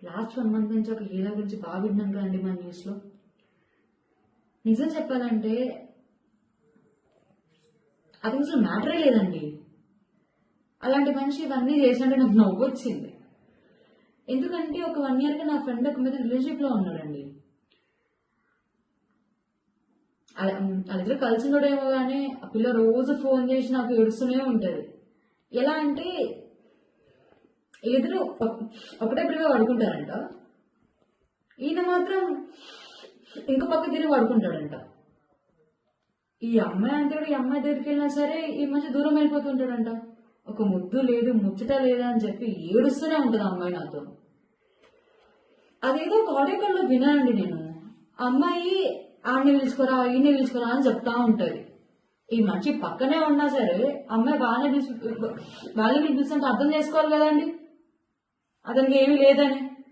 Last 1 month నుంచి ఒక hero గురించి బాగా విన్నాను కదండి మన న్యూస్లో. నిజం చెప్పాలంటే అది అసలు మ్యాటరే లేదండి. అలాంటి మనిషి ఇవన్నీ చేసినట్టు నాకు నవ్వు వచ్చింది. ఎందుకంటే ఒక 1 ఇయర్గా నా ఫ్రెండ్ ఒక మీద రిలేషన్షిప్లో ఉన్నాడండి. వాళ్ళిద్దరు కలిసి ఉండడేమో కానీ ఆ పిల్ల రోజు ఫోన్ చేసి నాకు ఏడుస్తూనే ఉంటుంది. ఎలా అంటే ఇద్దరు ఒకటే పిల్లగా పడుకుంటారంట, ఈయన మాత్రం ఇంకో పక్క తిరిగి పడుకుంటాడంట. ఈ అమ్మాయి అంతే కూడా ఈ అమ్మాయి దగ్గరికి వెళ్ళినా సరే ఈ మధ్య దూరం వెళ్ళిపోతుంటాడంట. ఒక ముద్దు లేదు ముచ్చట లేదా అని చెప్పి ఏడుస్తూనే ఉంటుంది ఆ అమ్మాయి నాతో. అదేదో ఒక ఆడియో కాల్లో వినానండి నేను. ఆ అమ్మాయి ఆడిని పిలుచుకోరా ఈయన్ని పిలుచుకోరా అని చెప్తా ఉంటది. ఈ మనిషి పక్కనే ఉన్నా సరే అమ్మాయి వాళ్ళని పిలుస్తుంటే అర్థం చేసుకోవాలి కదండి అతనికి ఏమీ లేదని.